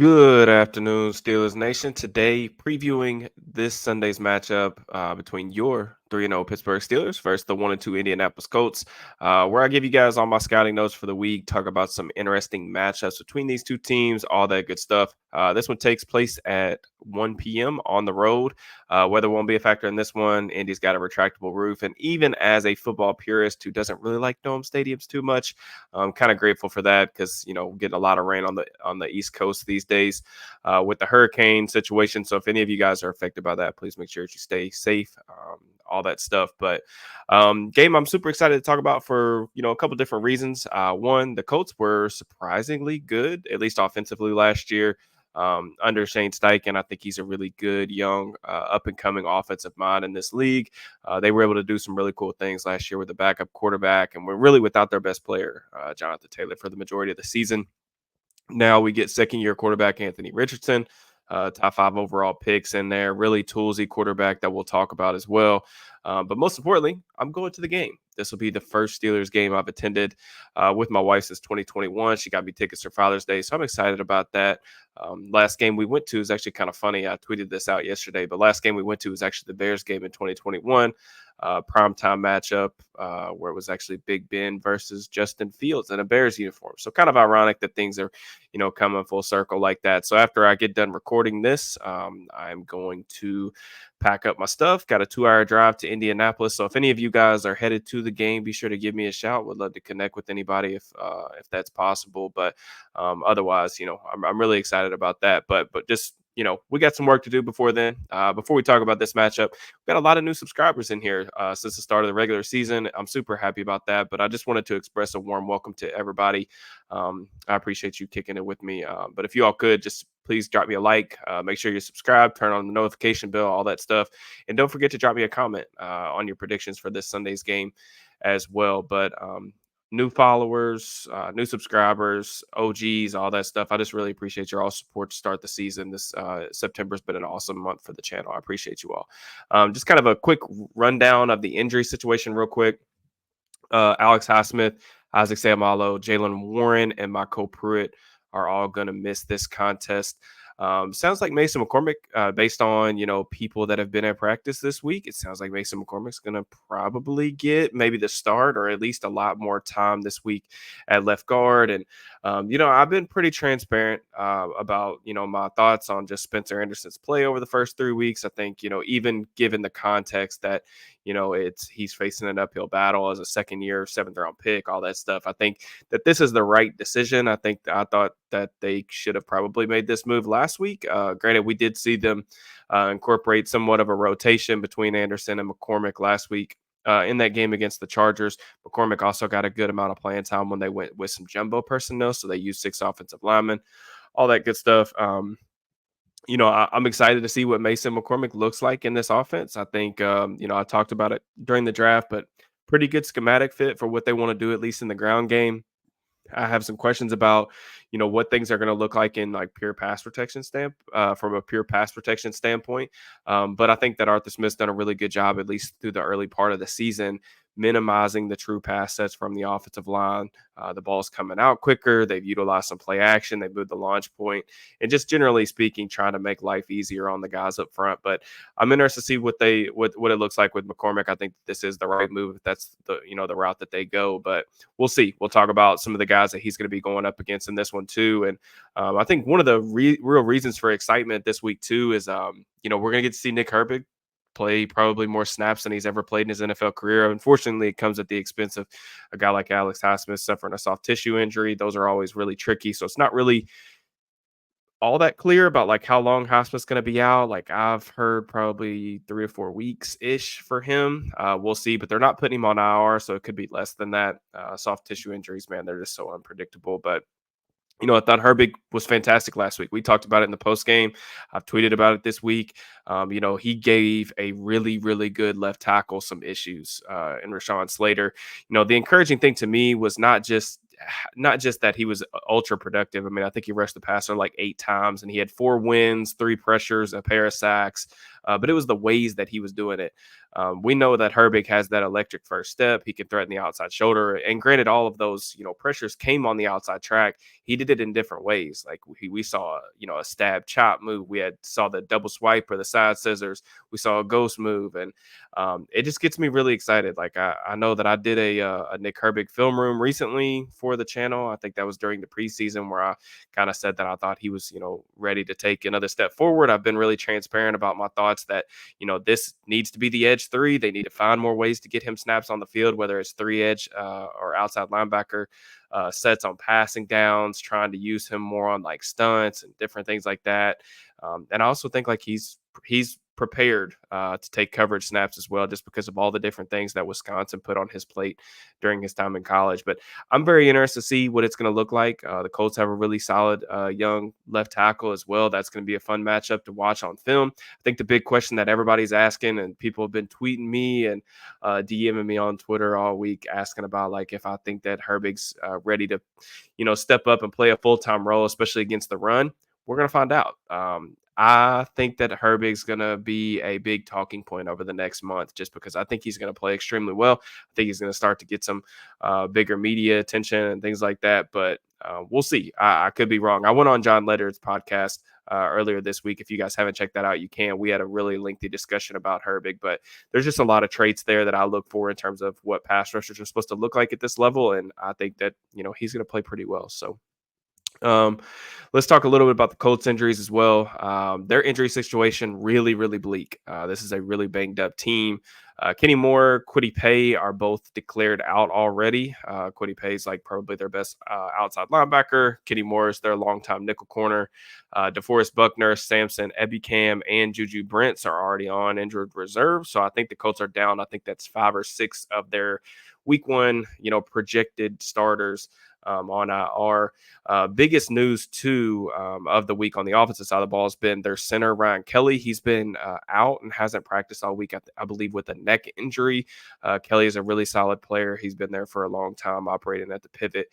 Good afternoon, Steelers Nation. Today, previewing this Sunday's matchup between your 3-0 Pittsburgh Steelers versus the 1-2 Indianapolis Colts, where I give you guys all my scouting notes for the week, talk about some interesting matchups between these two teams, all that good stuff. This one takes place at 1 p.m. on the road. Weather won't be a factor in this one. Indy's got a retractable roof, and even as a football purist who doesn't really like dome stadiums too much, I'm kind of grateful for that because getting a lot of rain on the East Coast these days with the hurricane situation. So if any of you guys are affected by that, please make sure that you stay safe. All that stuff, but game I'm super excited to talk about for a couple different reasons. One, the Colts were surprisingly good, at least offensively last year. Under Shane Steichen, I think he's a really good young up and coming offensive mind in this league. They were able to do some really cool things last year with the backup quarterback, and we're really without their best player, Jonathan Taylor, for the majority of the season. Now we get second-year quarterback Anthony Richardson, top 5 overall picks in there. Really toolsy quarterback that we'll talk about as well. But most importantly, I'm going to the game. This will be the first Steelers game I've attended with my wife since 2021. She got me tickets for Father's Day, so I'm excited about that. Last game we went to is actually kind of funny. I tweeted this out yesterday, but last game we went to was actually the Bears game in 2021. Primetime matchup where it was actually Big Ben versus Justin Fields in a Bears uniform. So kind of ironic that things are, coming full circle like that. So after I get done recording this, I'm going to pack up my stuff. Got a 2-hour drive to Indianapolis. So if any of you guys are headed to the game, be sure to give me a shout. Would love to connect with anybody if that's possible. But otherwise, I'm really excited about that. But just we got some work to do before then. Before we talk about this matchup, we've got a lot of new subscribers in here since the start of the regular season. I'm super happy about that. But I just wanted to express a warm welcome to everybody. I appreciate you kicking it with me. But if you all could just please drop me a like, make sure you're subscribed, turn on the notification bell, all that stuff. And don't forget to drop me a comment on your predictions for this Sunday's game as well. But new followers, new subscribers, OGs, all that stuff. I just really appreciate your all support to start the season. This September's been an awesome month for the channel. I appreciate you all. Just kind of a quick rundown of the injury situation real quick. Alex Highsmith, Isaac Seumalo, Jalen Warren, and Michael Pruitt are all going to miss this contest. Sounds like Mason McCormick, based on, people that have been at practice this week, it sounds like Mason McCormick's going to probably get maybe the start or at least a lot more time this week at left guard. And, I've been pretty transparent about, my thoughts on just Spencer Anderson's play over the first 3 weeks. I think, even given the context that, he's facing an uphill battle as a second-year, 7th-round pick, all that stuff. I think that this is the right decision. I thought that they should have probably made this move last week. Granted, we did see them incorporate somewhat of a rotation between Anderson and McCormick last week. In that game against the Chargers. McCormick also got a good amount of playing time when they went with some jumbo personnel, so they used 6 offensive linemen, all that good stuff. I'm excited to see what Mason McCormick looks like in this offense. I think, I talked about it during the draft, but pretty good schematic fit for what they want to do, at least in the ground game. I have some questions about, what things are going to look like in like pure pass protection from a pure pass protection standpoint. But I think that Arthur Smith's done a really good job, at least through the early part of the season, minimizing the true pass sets from the offensive line. The ball's coming out quicker. They've utilized some play action. They've moved the launch point, and just generally speaking, trying to make life easier on the guys up front. But I'm interested to see what it looks like with McCormick. I think this is the right move if that's the route that they go. But we'll see. We'll talk about some of the guys that he's going to be going up against in this one too. And I think one of the real reasons for excitement this week too is we're going to get to see Nick Herbig play probably more snaps than he's ever played in his NFL career. Unfortunately, it comes at the expense of a guy like Alex Highsmith suffering a soft tissue injury. Those are always really tricky. So it's not really all that clear about like how long Highsmith's going to be out. Like I've heard probably 3 or 4 weeks ish for him. We'll see, but they're not putting him on IR, so it could be less than that. Soft tissue injuries, man, they're just so unpredictable. But I thought Herbig was fantastic last week. We talked about it in the post game. I've tweeted about it this week. He gave a really, really good left tackle some issues in Rashawn Slater. The encouraging thing to me was not just that he was ultra productive. I mean, I think he rushed the passer like 8 times, and he had 4 wins, 3 pressures, a pair of sacks. but it was the ways that he was doing it. We know that Herbig has that electric first step. He can threaten the outside shoulder. And granted, all of those, pressures came on the outside track. He did it in different ways. Like we saw, a stab chop move. We saw the double swipe or the side scissors. We saw a ghost move. And it just gets me really excited. Like I know that I did a Nick Herbig film room recently for the channel. I think that was during the preseason where I kind of said that I thought he was, ready to take another step forward. I've been really transparent about my thoughts that, this needs to be the edge three. They need to find more ways to get him snaps on the field, whether it's three edge or outside linebacker sets on passing downs, trying to use him more on like stunts and different things like that. And I also think like he's prepared to take coverage snaps as well, just because of all the different things that Wisconsin put on his plate during his time in college. But I'm very interested to see what it's going to look like. The Colts have a really solid young left tackle as well. That's going to be a fun matchup to watch on film. I think the big question that everybody's asking, and people have been tweeting me and DMing me on Twitter all week asking about like if I think that Herbig's ready to, step up and play a full-time role, especially against the run. We're going to find out. I think that Herbig's going to be a big talking point over the next month just because I think he's going to play extremely well. I think he's going to start to get some bigger media attention and things like that. But we'll see. I could be wrong. I went on John Lederer's podcast earlier this week. If you guys haven't checked that out, you can. We had a really lengthy discussion about Herbig, but there's just a lot of traits there that I look for in terms of what pass rushers are supposed to look like at this level. And I think that, he's going to play pretty well. So um, let's talk a little bit about the Colts injuries as well. Their injury situation really, really bleak. This is a really banged up team. Kenny Moore, Kwity Paye are both declared out already. Kwity Paye is like probably their best outside linebacker. Kenny Moore is their longtime nickel corner. DeForest Buckner, Samson Ebicam, and Juju Brents are already on injured reserve. So I think the Colts are down. I think that's 5 or 6 of their week one, projected starters on our biggest news too of the week on the offensive side of the ball has been their center Ryan Kelly. He's been out and hasn't practiced all week, I believe, with a neck injury. Kelly is a really solid player. He's been there for a long time, operating at the pivot.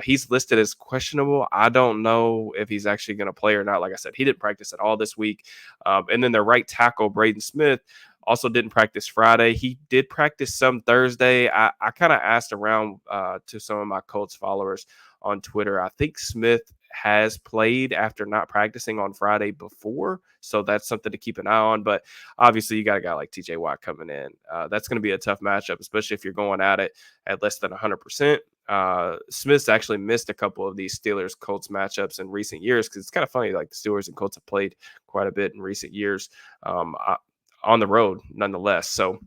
He's listed as questionable. I don't know if he's actually going to play or not. Like I said, he didn't practice at all this week. And then their right tackle Braden Smith also didn't practice Friday. He did practice some Thursday. I kind of asked around to some of my Colts followers on Twitter. I think Smith has played after not practicing on Friday before. So that's something to keep an eye on. But obviously, you got a guy like TJ Watt coming in. That's going to be a tough matchup, especially if you're going at it at less than 100%. Smith's actually missed a couple of these Steelers Colts matchups in recent years because it's kind of funny. Like the Steelers and Colts have played quite a bit in recent years. On the road nonetheless. So,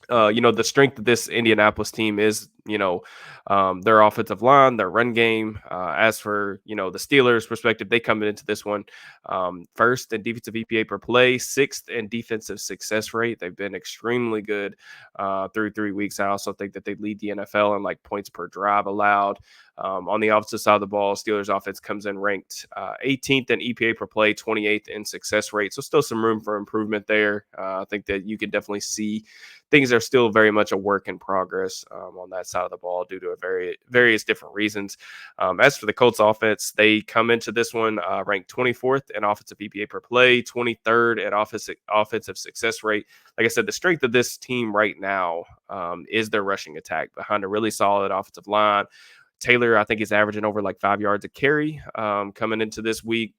the strength of this Indianapolis team is, their offensive line, their run game. As for, the Steelers' perspective, they come into this one first in defensive EPA per play, 6th in defensive success rate. They've been extremely good through 3 weeks. I also think that they lead the NFL in like points per drive allowed. On the offensive side of the ball, Steelers offense comes in ranked 18th in EPA per play, 28th in success rate. So still some room for improvement there. I think that you can definitely see things are still very much a work in progress on that side of the ball due to various different reasons. As for the Colts offense, they come into this one ranked 24th in offensive EPA per play, 23rd at offensive success rate. Like I said, the strength of this team right now is their rushing attack behind a really solid offensive line. Taylor, I think, is averaging over like 5 yards a carry coming into this week.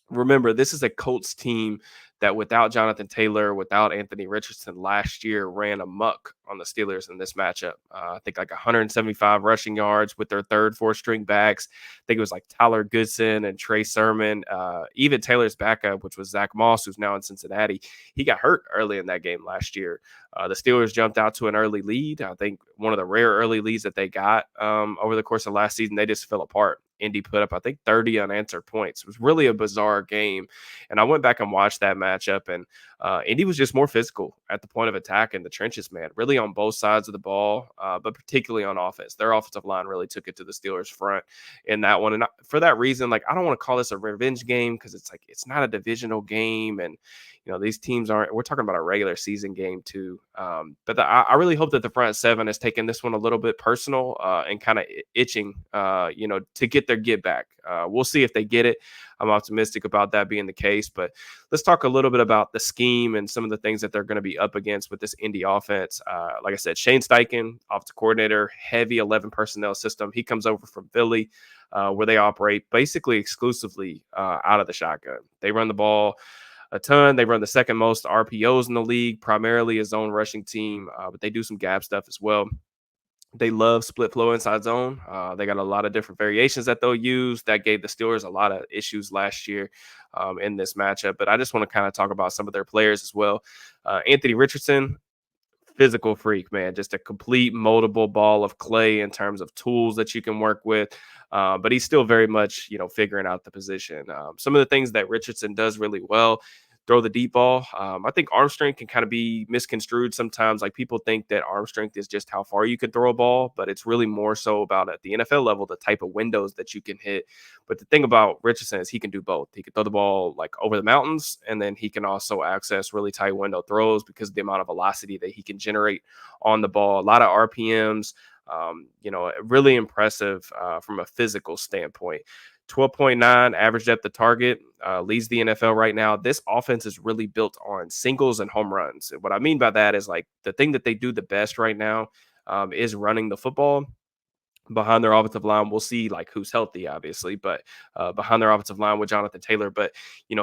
Remember, this is a Colts team that without Jonathan Taylor, without Anthony Richardson last year ran amok on the Steelers in this matchup. I think like 175 rushing yards with their third, fourth string backs. I think it was like Tyler Goodson and Trey Sermon. Even Taylor's backup, which was Zach Moss, who's now in Cincinnati, he got hurt early in that game last year. The Steelers jumped out to an early lead. I think one of the rare early leads that they got over the course of last season, they just fell apart. Indy put up, I think, 30 unanswered points. It was really a bizarre game. And I went back and watched that matchup, and Indy was just more physical at the point of attack in the trenches, man, really on both sides of the ball, but particularly on offense. Their offensive line really took it to the Steelers' front in that one. And for that reason, like, I don't want to call this a revenge game because it's like it's not a divisional game. And, these teams aren't – we're talking about a regular season game too. But I really hope that the front seven has taken this one a little bit personal and kind of itching, to get their get back. We'll see if they get it. I'm optimistic about that being the case. But let's talk a little bit about the scheme and some of the things that they're going to be up against with this Indy offense. Like I said, Shane Steichen, offensive coordinator, heavy 11 personnel system. He comes over from Philly, where they operate basically exclusively out of the shotgun. They run the ball a ton. They run the second most RPOs in the league, primarily a zone rushing team, but they do some gap stuff as well. They love split flow inside zone. They got a lot of different variations that they'll use. That gave the Steelers a lot of issues last year in this matchup. But I just want to kind of talk about some of their players as well. Anthony Richardson, physical freak, man. Just a complete moldable ball of clay in terms of tools that you can work with. But he's still very much, figuring out the position. Some of the things that Richardson does really well, throw the deep ball. I think arm strength can kind of be misconstrued sometimes. Like people think that arm strength is just how far you can throw a ball, but it's really more so about at the NFL level, the type of windows that you can hit. But the thing about Richardson is he can do both. He can throw the ball like over the mountains, and then he can also access really tight window throws because of the amount of velocity that he can generate on the ball. A lot of RPMs, really impressive from a physical standpoint. 12.9 average depth of target, leads the NFL right now. This offense is really built on singles and home runs. And what I mean by that is like the thing that they do the best right now is running the football behind their offensive line. We'll see like who's healthy, obviously, but behind their offensive line with Jonathan Taylor. But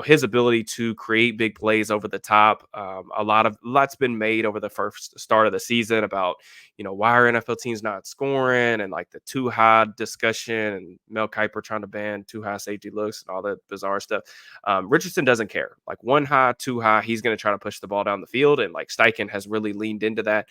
his ability to create big plays over the top. Lots been made over the first start of the season about why are NFL teams not scoring and like the too high discussion and Mel Kiper trying to ban too high safety looks and all that bizarre stuff. Richardson doesn't care. Like one high, too high, he's going to try to push the ball down the field, and like Steichen has really leaned into that.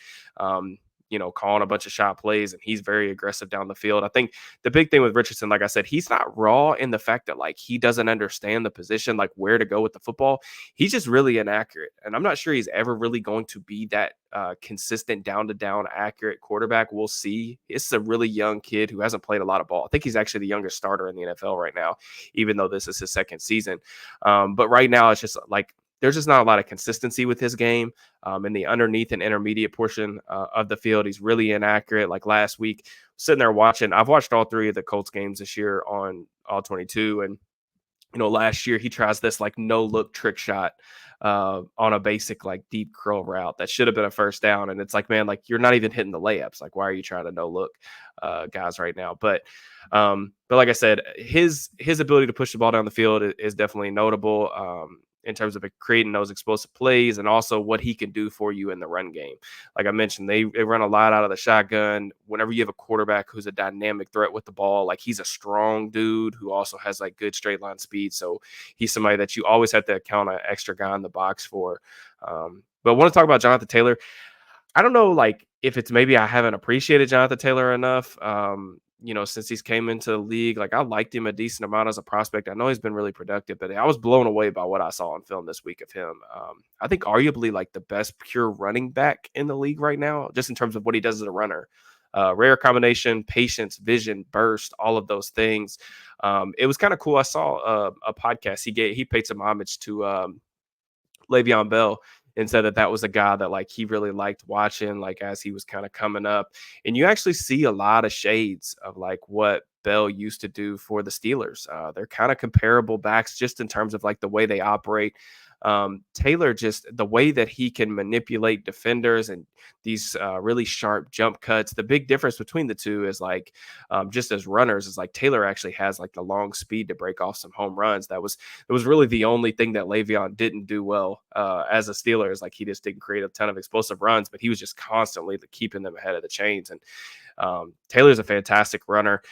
Calling a bunch of shot plays, and he's very aggressive down the field. I think the big thing with Richardson, like I said, he's not raw in the fact that like he doesn't understand the position, like where to go with the football. He's just really inaccurate. And I'm not sure he's ever really going to be that consistent down to down accurate quarterback. We'll see. This is a really young kid who hasn't played a lot of ball. I think he's actually the youngest starter in the NFL right now, even though this is his second season. But right now it's just like, there's just not a lot of consistency with his game in the underneath and intermediate portion of the field. He's really inaccurate. Like last week, sitting there watching, I've watched all three of the Colts games this year on all 22. And, last year he tries this like no look trick shot on a basic like deep curl route that should have been a first down. And it's like, man, like you're not even hitting the layups. Like, why are you trying to no look guys right now? But like I said, his ability to push the ball down the field is definitely notable. In terms of creating those explosive plays and also what he can do for you in the run game. Like I mentioned, they run a lot out of the shotgun. Whenever you have a quarterback who's a dynamic threat with the ball, like he's a strong dude who also has like good straight line speed. So he's somebody that you always have to count an extra guy in the box for. But I want to talk about Jonathan Taylor. I don't know, like if it's maybe I haven't appreciated Jonathan Taylor enough. Since he's came into the league, like I liked him a decent amount as a prospect. I know he's been really productive, but I was blown away by what I saw on film this week of him. I think arguably like the best pure running back in the league right now, just in terms of what he does as a runner. Rare combination, patience, vision, burst, all of those things. It was kind of cool. I saw a podcast. He paid some homage to Le'Veon Bell and said that was a guy that like he really liked watching, like as he was kind of coming up. And you actually see a lot of shades of like what Bell used to do for the Steelers. They're kind of comparable backs just in terms of like the way they operate. Taylor, just the way that he can manipulate defenders and these really sharp jump cuts. The big difference between the two is like just as runners is like Taylor actually has like the long speed to break off some home runs. It was really the only thing that Le'Veon didn't do well as a Steeler, is like he just didn't create a ton of explosive runs, but he was just constantly keeping them ahead of the chains. And Taylor's a fantastic runner.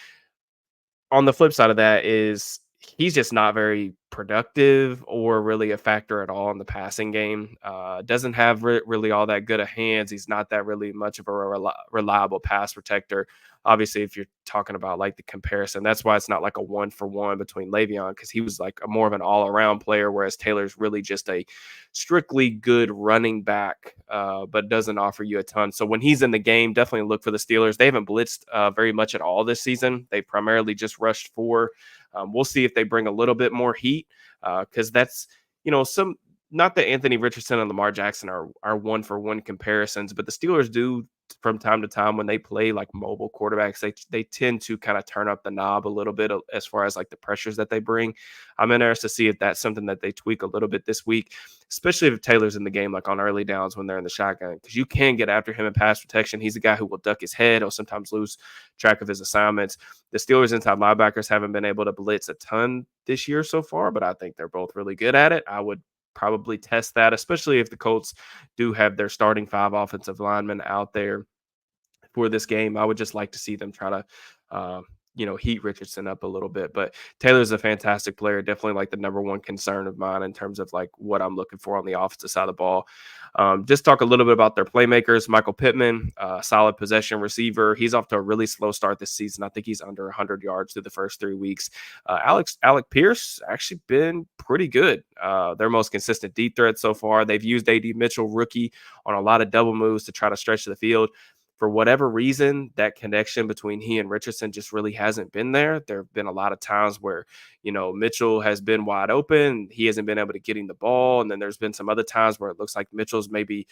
On the flip side of that is he's just not very productive or really a factor at all in the passing game. Doesn't have really all that good of hands. He's not that really much of a reliable pass protector. Obviously, if you're talking about like the comparison, that's why it's not like a 1-for-1 between Le'Veon, because he was like more of an all-around player, whereas Taylor's really just a strictly good running back, but doesn't offer you a ton. So when he's in the game, definitely look for the Steelers. They haven't blitzed very much at all this season. They primarily just rushed 4. We'll see if they bring a little bit more heat, because that's, not that Anthony Richardson and Lamar Jackson are one for one comparisons, but the Steelers do from time to time when they play like mobile quarterbacks, they tend to kind of turn up the knob a little bit as far as like the pressures that they bring. I'm interested to see if that's something that they tweak a little bit this week, especially if Taylor's in the game, like on early downs when they're in the shotgun, because you can get after him in pass protection. He's a guy who will duck his head or sometimes lose track of his assignments. The Steelers inside linebackers haven't been able to blitz a ton this year so far, but I think they're both really good at it. I would probably test that, especially if the Colts do have their starting 5 offensive linemen out there for this game. I would just like to see them try to, uh, heat Richardson up a little bit. But Taylor's a fantastic player, definitely like the number one concern of mine in terms of like what I'm looking for on the offensive side of the ball. Just talk a little bit about their playmakers. Michael Pittman, solid possession receiver. He's off to a really slow start this season. I think he's under 100 yards through the first 3 weeks. Alec Pierce actually been pretty good. Their most consistent deep threat so far. They've used AD Mitchell, rookie, on a lot of double moves to try to stretch the field. For whatever reason, that connection between he and Richardson just really hasn't been there. There have been a lot of times where, Mitchell has been wide open. He hasn't been able to get him the ball. And then there's been some other times where it looks like Mitchell's maybe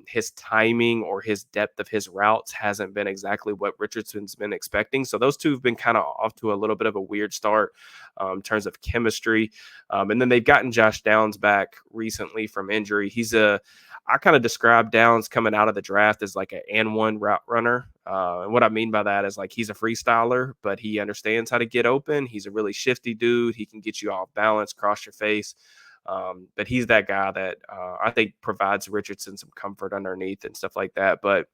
his timing or his depth of his routes hasn't been exactly what Richardson's been expecting. So those two have been kind of off to a little bit of a weird start in terms of chemistry. And then they've gotten Josh Downs back recently from injury. I kind of describe Downs coming out of the draft as like an and one route runner. And what I mean by that is like he's a freestyler, but he understands how to get open. He's a really shifty dude. He can get you off balance, cross your face. But he's that guy that I think provides Richardson some comfort underneath and stuff like that. But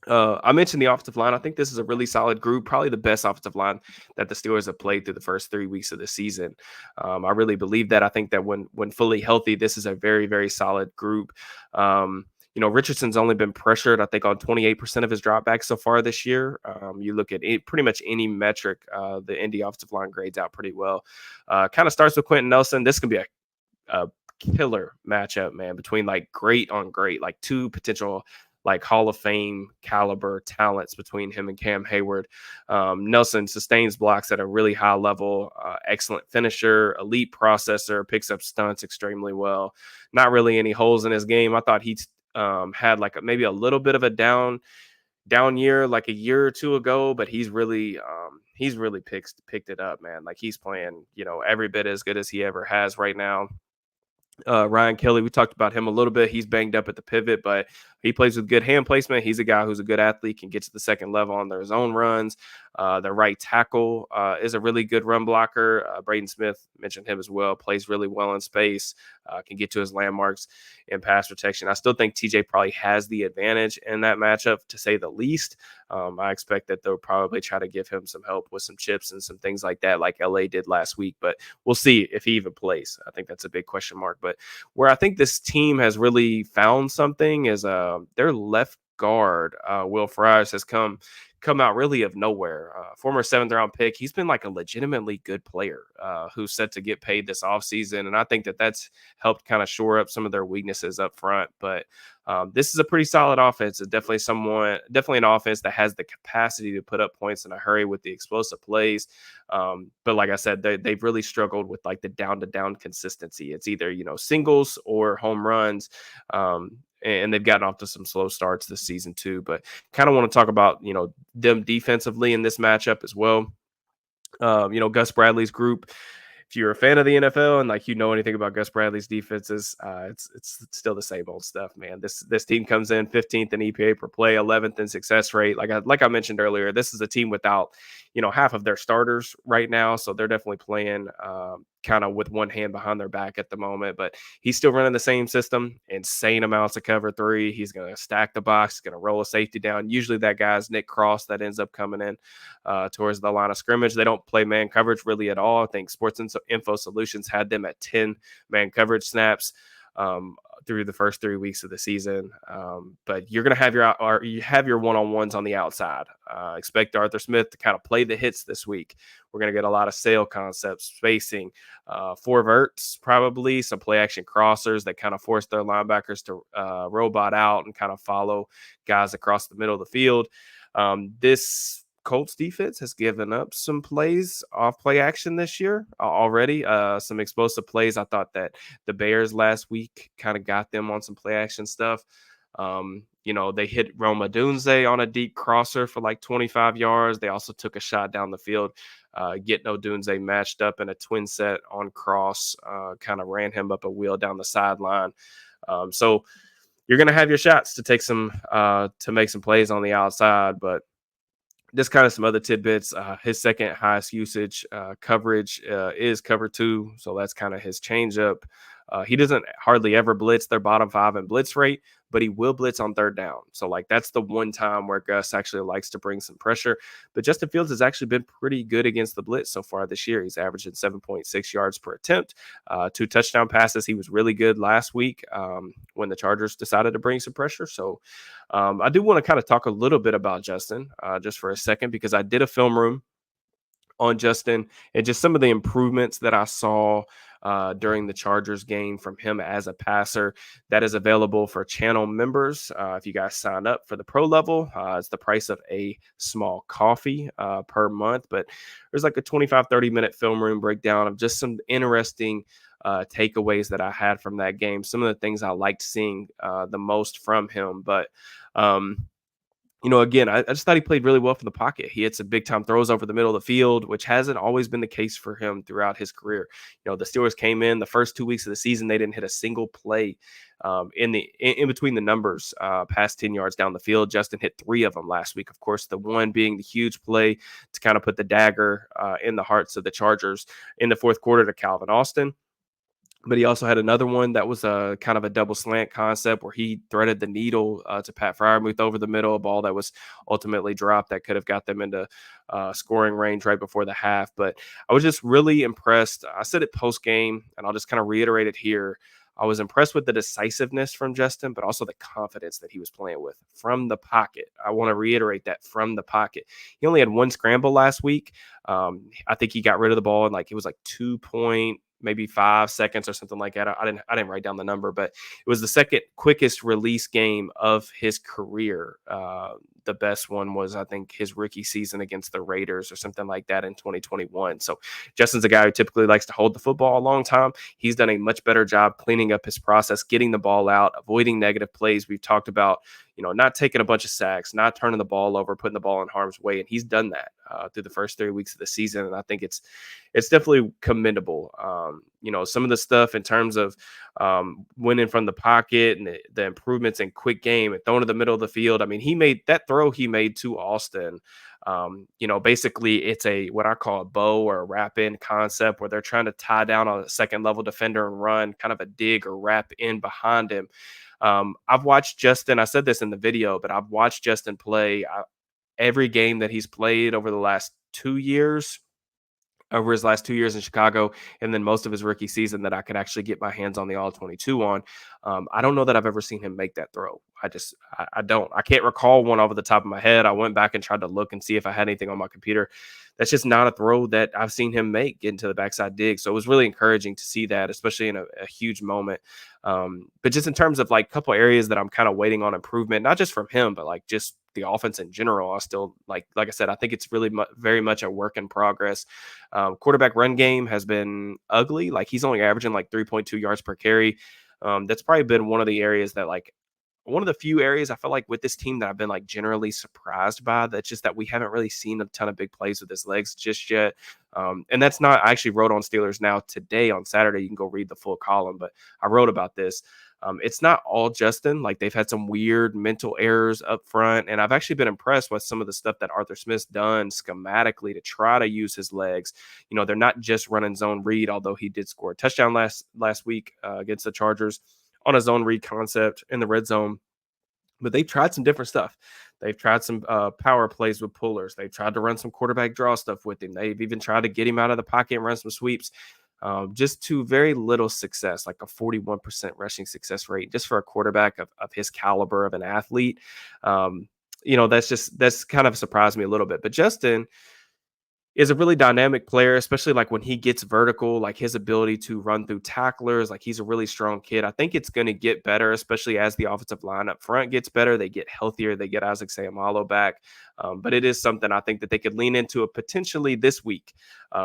I mentioned the offensive line. I think this is a really solid group, probably the best offensive line that the Steelers have played through the first 3 weeks of the season. I really believe that. I think that when fully healthy, this is a very, very solid group. Richardson's only been pressured, I think, on 28% of his dropbacks so far this year. You look at pretty much any metric, the Indy offensive line grades out pretty well. Kind of starts with Quentin Nelson. This can be a killer matchup, man, between like great on great, like two potential like Hall of Fame caliber talents between him and Cam Hayward. Nelson sustains blocks at a really high level, excellent finisher, elite processor, picks up stunts extremely well. Not really any holes in his game. I thought he had like maybe a little bit of a down year like a year or two ago, but he's really picked it up, man. Like he's playing, every bit as good as he ever has right now. Ryan Kelly, we talked about him a little bit. He's banged up at the pivot, but he plays with good hand placement. He's a guy who's a good athlete, can get to the second level on their own runs. The right tackle is a really good run blocker. Braden Smith, mentioned him as well, plays really well in space, can get to his landmarks in pass protection. I still think TJ probably has the advantage in that matchup, to say the least. I expect that they'll probably try to give him some help with some chips and some things like that, like LA did last week. But we'll see if he even plays. I think that's a big question mark. But where I think this team has really found something is their left guard, Will Fries, has come out really of nowhere. Former 7th-round pick. He's been like a legitimately good player who's set to get paid this offseason. And I think that that's helped kind of shore up some of their weaknesses up front. But this is a pretty solid offense. It's definitely an offense that has the capacity to put up points in a hurry with the explosive plays. But like I said, they've really struggled with like the down-to-down consistency. It's either, singles or home runs. And they've gotten off to some slow starts this season too. But kind of want to talk about, them defensively in this matchup as well. Gus Bradley's group. If you're a fan of the NFL and like anything about Gus Bradley's defenses, it's still the same old stuff, man. This team comes in 15th in EPA per play, 11th in success rate. Like I mentioned earlier, this is a team without half of their starters right now, so they're definitely playing kind of with one hand behind their back at the moment. But he's still running the same system, insane amounts of cover three. He's going to stack the box, going to roll a safety down. Usually that guy's Nick Cross that ends up coming in towards the line of scrimmage. They don't play man coverage really at all. I think Sports Info Solutions had them at 10 man coverage snaps through the first 3 weeks of the season. But you're going to have your one-on-ones on the outside. Expect Arthur Smith to kind of play the hits this week. We're going to get a lot of sail concepts, spacing, four verts, probably some play action crossers that kind of force their linebackers to robot out and kind of follow guys across the middle of the field. This Colts defense has given up some plays off play action this year already. Some explosive plays. I thought that the Bears last week kind of got them on some play action stuff. They hit Roma Dunze on a deep crosser for like 25 yards. They also took a shot down the field, getting Odunze matched up in a twin set on cross, kind of ran him up a wheel down the sideline. So you're going to have your shots to take some to make some plays on the outside, but just kind of some other tidbits. His second highest usage coverage is cover two, so that's kind of his changeup. He doesn't hardly ever blitz their bottom five in blitz rate, but he will blitz on third down. So like that's the one time where Gus actually likes to bring some pressure. But Justin Fields has actually been pretty good against the blitz so far this year. He's averaging 7.6 yards per attempt, 2 touchdown passes. He was really good last week when the Chargers decided to bring some pressure. So I do want to kind of talk a little bit about Justin just for a second, because I did a film room on Justin and just some of the improvements that I saw during the Chargers game from him as a passer. That is available for channel members. If you guys sign up for the pro level, it's the price of a small coffee per month, but there's like a 25-30 minute film room breakdown of just some interesting takeaways that I had from that game. Some of the things I liked seeing the most from him, but again, I just thought he played really well from the pocket. He had some big time throws over the middle of the field, which hasn't always been the case for him throughout his career. The Steelers came in the first 2 weeks of the season, they didn't hit a single play in between the numbers past 10 yards down the field. Justin hit 3 of them last week. Of course, the one being the huge play to kind of put the dagger in the hearts of the Chargers in the fourth quarter to Calvin Austin. But he also had another one that was a kind of a double slant concept where he threaded the needle to Pat Freiermuth over the middle, a ball that was ultimately dropped that could have got them into scoring range right before the half. But I was just really impressed. I said it post game, and I'll just kind of reiterate it here. I was impressed with the decisiveness from Justin, but also the confidence that he was playing with from the pocket. I want to reiterate that, from the pocket. He only had one scramble last week. I think he got rid of the ball in it was like 2.5 seconds or something like that. I didn't write down the number, but it was the second quickest release game of his career. The best one was, I think, his rookie season against the Raiders or something like that in 2021. So Justin's a guy who typically likes to hold the football a long time. He's done a much better job cleaning up his process, getting the ball out, avoiding negative plays. We've talked about, not taking a bunch of sacks, not turning the ball over, putting the ball in harm's way. And he's done that through the first 3 weeks of the season. And I think it's definitely commendable. Some of the stuff in terms of winning from the pocket and the improvements in quick game and throwing to the middle of the field. I mean, he made that throw he made to Austin. Basically it's what I call a bow or a wrap in concept, where they're trying to tie down a second level defender and run kind of a dig or wrap in behind him. I've watched Justin. I said this in the video, but I've watched Justin play every game that he's played over his last 2 years in Chicago, and then most of his rookie season that I could actually get my hands on the all-22 on. I don't know that I've ever seen him make that throw. I don't. I can't recall one off the top of my head. I went back and tried to look and see if I had anything on my computer. That's just not a throw that I've seen him make, get into the backside dig. So it was really encouraging to see that, especially in a huge moment. But just in terms of a couple areas that I'm kind of waiting on improvement, not just from him, but just the offense in general, I still like I said, I think it's really very much a work in progress. Quarterback run game has been ugly. He's only averaging 3.2 yards per carry. That's probably been one of the areas that one of the few areas I feel like with this team that I've been generally surprised by. That's just that we haven't really seen a ton of big plays with his legs just yet. And that's not, I actually wrote on Steelers Now today on Saturday. You can go read the full column, but I wrote about this. It's not all Justin. They've had some weird mental errors up front. And I've actually been impressed with some of the stuff that Arthur Smith's done schematically to try to use his legs. They're not just running zone read, although he did score a touchdown last week against the Chargers on a zone read concept in the red zone. But they've tried some different stuff. They've tried some power plays with pullers. They've tried to run some quarterback draw stuff with him. They've even tried to get him out of the pocket and run some sweeps. Just to very little success, like a 41% rushing success rate, just for a quarterback of his caliber of an athlete. That's kind of surprised me a little bit. But Justin, is a really dynamic player, especially like when he gets vertical, like his ability to run through tacklers. Like he's a really strong kid. I think it's going to get better, especially as the offensive line up front gets better. They get healthier. They get Isaac Sayamalo back. But it is something I think that they could lean into it potentially this week,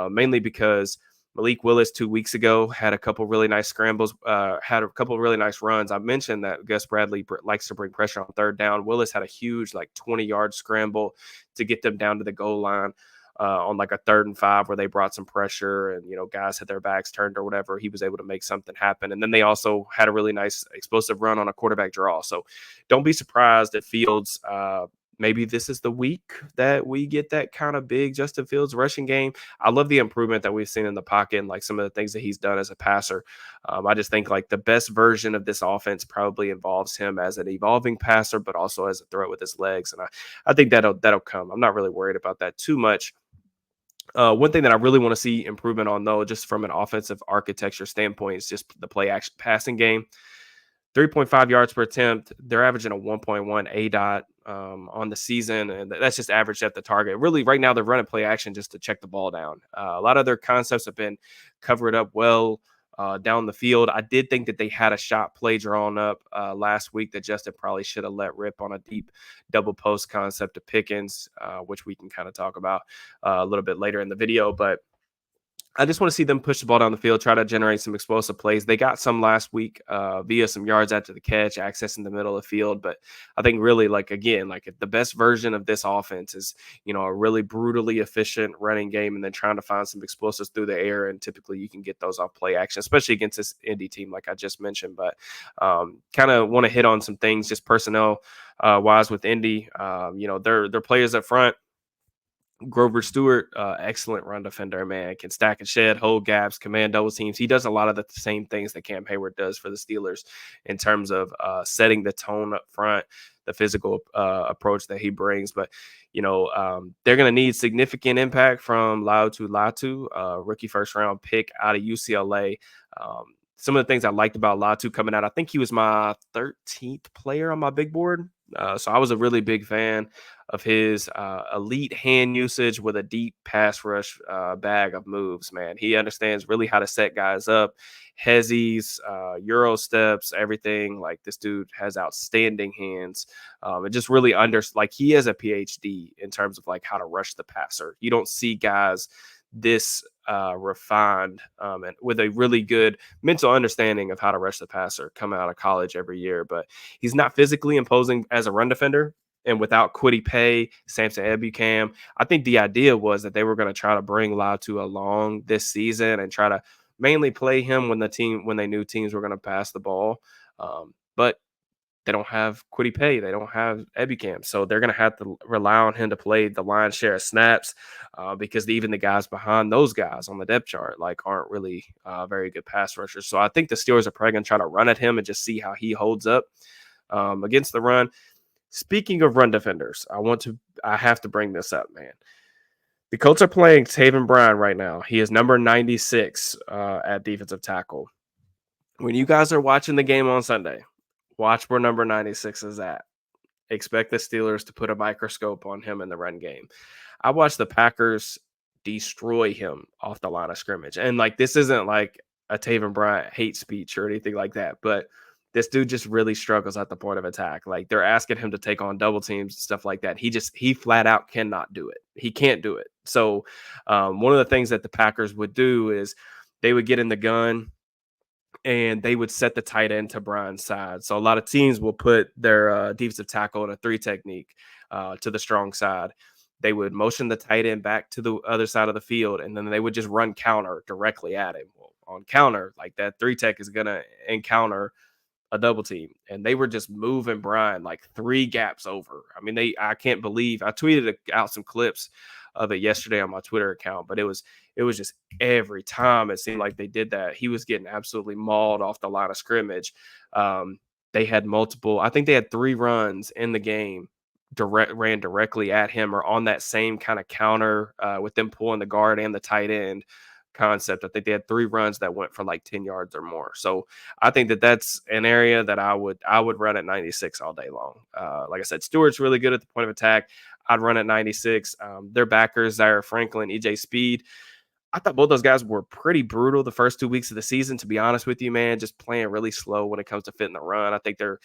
mainly because Malik Willis 2 weeks ago had a couple really nice scrambles, had a couple really nice runs. I mentioned that Gus Bradley likes to bring pressure on third down. Willis had a huge, like 20-yard scramble to get them down to the goal line on like a 3rd and 5 where they brought some pressure and, guys had their backs turned or whatever. He was able to make something happen. And then they also had a really nice explosive run on a quarterback draw. So don't be surprised if Fields, maybe this is the week that we get that kind of big Justin Fields rushing game. I love the improvement that we've seen in the pocket and like some of the things that he's done as a passer. I just think like the best version of this offense probably involves him as an evolving passer, but also as a threat with his legs. And I think that'll come. I'm not really worried about that too much. One thing that I really want to see improvement on, though, just from an offensive architecture standpoint, is just the play action passing game. 3.5 yards per attempt. They're averaging a 1.1 A dot on the season, and that's just average at the target. Really, right now they're running play action just to check the ball down. A lot of their concepts have been covered up well down the field. I did think that they had a shot play drawn up last week that Justin probably should have let rip on a deep double post concept to Pickens, which we can kind of talk about a little bit later in the video. But I just want to see them push the ball down the field, try to generate some explosive plays. They got some last week via some yards after the catch, accessing the middle of the field. But I think really, like, again, like if the best version of this offense is, a really brutally efficient running game and then trying to find some explosives through the air. And typically you can get those off play action, especially against this Indy team, like I just mentioned. But kind of want to hit on some things just personnel wise with Indy. Their players up front. Grover Stewart, excellent run defender, man. Can stack and shed, hold gaps, command double teams. He does a lot of the same things that Cam Hayward does for the Steelers in terms of setting the tone up front, the physical approach that he brings. But, they're going to need significant impact from Latu, rookie first round pick out of UCLA. Some of the things I liked about Latu coming out, I think he was my 13th player on my big board. So I was a really big fan of his elite hand usage with a deep pass rush bag of moves, man. He understands really how to set guys up, hezzies, Euro steps, everything. Like this dude has outstanding hands. And just really like he has a PhD in terms of like how to rush the passer. You don't see guys this refined and with a really good mental understanding of how to rush the passer coming out of college every year. But he's not physically imposing as a run defender. And without Kwity Paye, Samson Ebukam, I think the idea was that they were going to try to bring Latu along this season and try to mainly play him when they knew teams were going to pass the ball. But they don't have Kwity Paye. They don't have Ebukam. So they're going to have to rely on him to play the lion's share of snaps because even the guys behind those guys on the depth chart aren't really very good pass rushers. So I think the Steelers are probably going to try to run at him and just see how he holds up against the run. Speaking of run defenders, I have to bring this up, man. The Colts are playing Taven Bryan right now. He is number 96 at defensive tackle. When you guys are watching the game on Sunday, watch where number 96 is at. Expect the Steelers to put a microscope on him in the run game. I watched the Packers destroy him off the line of scrimmage. And this isn't like a Taven Bryan hate speech or anything like that, but this dude just really struggles at the point of attack. Like they're asking him to take on double teams and stuff like that. He flat out cannot do it. He can't do it. So one of the things that the Packers would do is they would get in the gun and they would set the tight end to Brian's side. So a lot of teams will put their defensive tackle in a 3 technique to the strong side. They would motion the tight end back to the other side of the field, and then they would just run counter directly at him. Well, on counter, like that 3 tech is going to encounter a double team, and they were just moving Brian like 3 gaps over. I mean, I can't believe I tweeted out some clips of it yesterday on my Twitter account, but it was just every time it seemed like they did that, he was getting absolutely mauled off the line of scrimmage. They had multiple, I think they had 3 runs in the game ran directly at him or on that same kind of counter with them pulling the guard and the tight end concept. I think they had 3 runs that went for like 10 yards or more. So I think that that's an area that I would run at 96 all day long. Like I said, Stewart's really good at the point of attack. I'd run at 96. Their backers, Zaire Franklin, EJ Speed, I thought both those guys were pretty brutal the first 2 weeks of the season, to be honest with you, man, just playing really slow when it comes to fitting the run. I think they're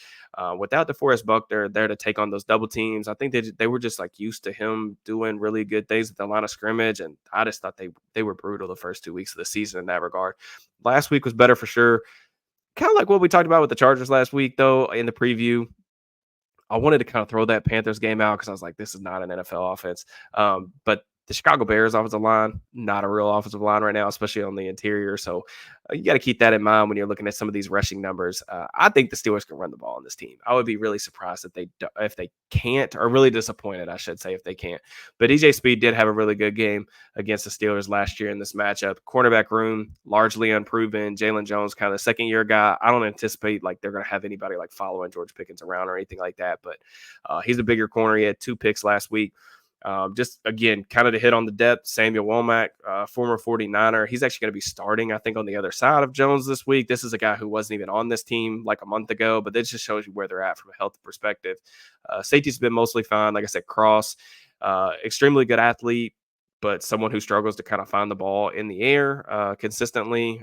without DeForest Buckner there to take on those double teams. I think they were just like used to him doing really good things at the line of scrimmage, and I just thought they were brutal the first 2 weeks of the season in that regard. Last week was better for sure. Kind of like what we talked about with the Chargers last week, though, in the preview. I wanted to kind of throw that Panthers game out because I was like, this is not an NFL offense. But the Chicago Bears offensive line, not a real offensive line right now, especially on the interior. So you got to keep that in mind when you're looking at some of these rushing numbers. I think the Steelers can run the ball on this team. I would be really surprised if they can't, or really disappointed, I should say, if they can't. But EJ Speed did have a really good game against the Steelers last year in this matchup. Cornerback room, largely unproven. Jalen Jones, kind of the second-year guy. I don't anticipate like they're going to have anybody like following George Pickens around or anything like that. But he's a bigger corner. He had 2 picks last week. Just again, kind of to hit on the depth, Samuel Womack, former 49er. He's actually going to be starting, I think, on the other side of Jones this week. This is a guy who wasn't even on this team like a month ago, but this just shows you where they're at from a health perspective. Safety's been mostly fine. Like I said, Cross, extremely good athlete, but someone who struggles to kind of find the ball in the air consistently.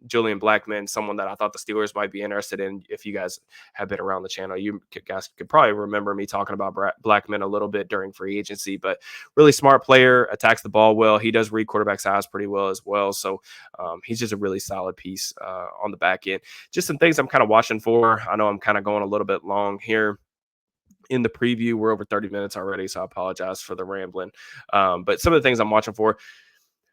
Julian Blackman, someone that I thought the Steelers might be interested in. If you guys have been around the channel, you guys could probably remember me talking about Blackman a little bit during free agency, but really smart player, attacks the ball well. He does read quarterback size pretty well as well. So he's just a really solid piece on the back end. Just some things I'm kind of watching for. I know I'm kind of going a little bit long here in the preview. We're over 30 minutes already, so I apologize for the rambling. But some of the things I'm watching for,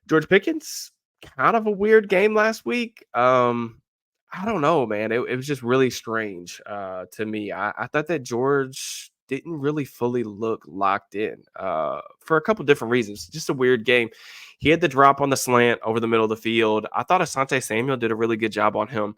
George Pickens, kind of a weird game last week. I don't know, man. It was just really strange to me. I thought that George didn't really fully look locked in for a couple different reasons. Just a weird game. He had the drop on the slant over the middle of the field. I thought Asante Samuel did a really good job on him.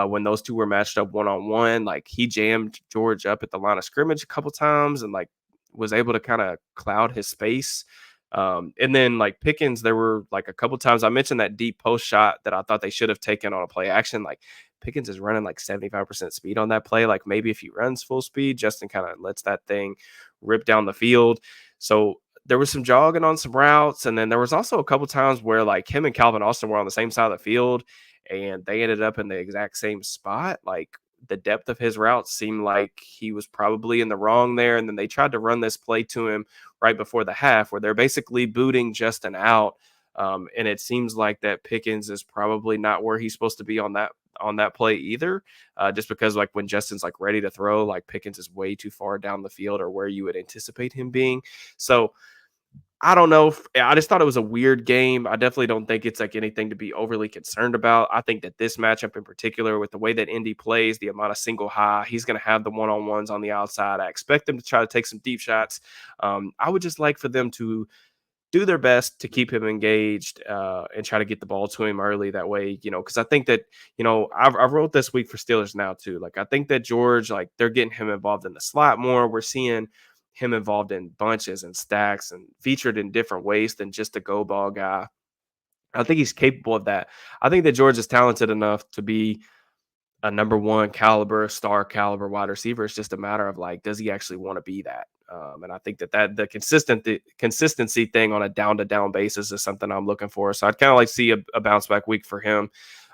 When those two were matched up one-on-one, like he jammed George up at the line of scrimmage a couple times and like was able to kind of cloud his space. And then like Pickens, there were like a couple times I mentioned that deep post shot that I thought they should have taken on a play action. Like Pickens is running like 75% speed on that play. Like maybe if he runs full speed, Justin kind of lets that thing rip down the field. So there was some jogging on some routes. And then there was also a couple times where like him and Calvin Austin were on the same side of the field and they ended up in the exact same spot. Like the depth of his routes seemed like he was probably in the wrong there. And then they tried to run this play to him right before the half where they're basically booting Justin out. And it seems like that Pickens is probably not where he's supposed to be on that play either. Just because like when Justin's like ready to throw, like Pickens is way too far down the field or where you would anticipate him being. So I don't know. I just thought it was a weird game. I definitely don't think it's like anything to be overly concerned about. I think that this matchup in particular, with the way that Indy plays, the amount of single high, he's going to have the one-on-ones on the outside. I expect them to try to take some deep shots. I would just like for them to do their best to keep him engaged and try to get the ball to him early that way, because I think that, I wrote this week for Steelers Now too. Like, I think that George, like they're getting him involved in the slot more. We're seeing him involved in bunches and stacks and featured in different ways than just a go ball guy. I think he's capable of that. I think that George is talented enough to be a number one caliber, star caliber wide receiver. It's just a matter of like, does he actually want to be that? And I think that the consistency thing on a down to down basis is something I'm looking for. So I'd kind of like to see a bounce back week for him.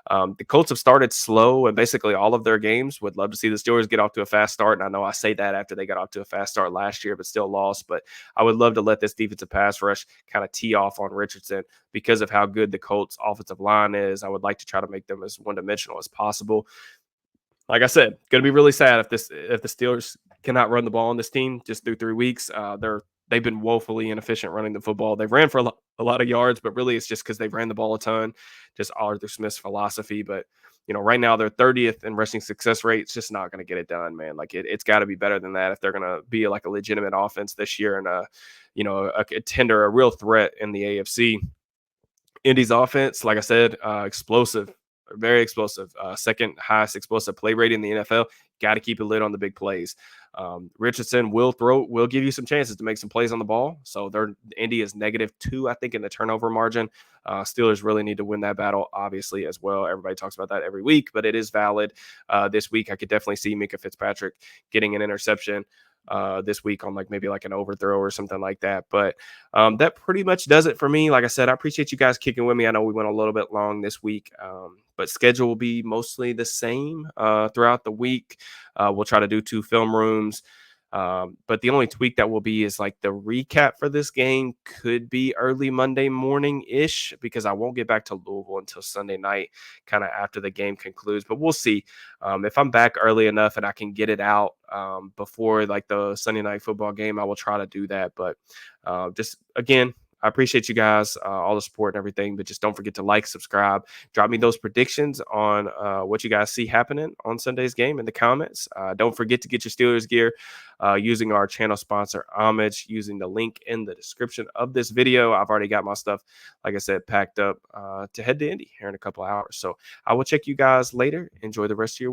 The Colts have started slow and basically all of their games. Would love to see the Steelers get off to a fast start. And I know I say that after they got off to a fast start last year, but still lost. But I would love to let this defensive pass rush kind of tee off on Richardson because of how good the Colts offensive line is. I would like to try to make them as one-dimensional as possible. Like I said, going to be really sad if the Steelers cannot run the ball on this team just through 3 weeks. They've been woefully inefficient running the football. They've ran for a lot of yards, but really it's just because they've ran the ball a ton. Just Arthur Smith's philosophy. But right now they're 30th in rushing success rate. It's just not going to get it done, man. Like it's got to be better than that if they're going to be like a legitimate offense this year and a contender, a real threat in the AFC. Indy's offense, like I said, explosive. Very explosive. Second highest explosive play rate in the NFL. Got to keep a lid on the big plays. Richardson will give you some chances to make some plays on the ball. So Indy is -2, I think, in the turnover margin. Steelers really need to win that battle, obviously, as well. Everybody talks about that every week, but it is valid. This week, I could definitely see Minka Fitzpatrick getting an interception. this week on like maybe like an overthrow or something like that. But that pretty much does it for me. Like I said, I appreciate you guys kicking with me. I know we went a little bit long this week, but schedule will be mostly the same throughout the week. We'll try to do 2 film rooms. But the only tweak that will be is like the recap for this game could be early Monday morning ish because I won't get back to Louisville until Sunday night, kind of after the game concludes. But we'll see. If I'm back early enough and I can get it out before like the Sunday night football game, I will try to do that. But just again, I appreciate you guys, all the support and everything, but just don't forget to like, subscribe, drop me those predictions on what you guys see happening on Sunday's game in the comments. Don't forget to get your Steelers gear using our channel sponsor, Homage, using the link in the description of this video. I've already got my stuff, like I said, packed up to head to Indy here in a couple of hours. So I will check you guys later. Enjoy the rest of your week.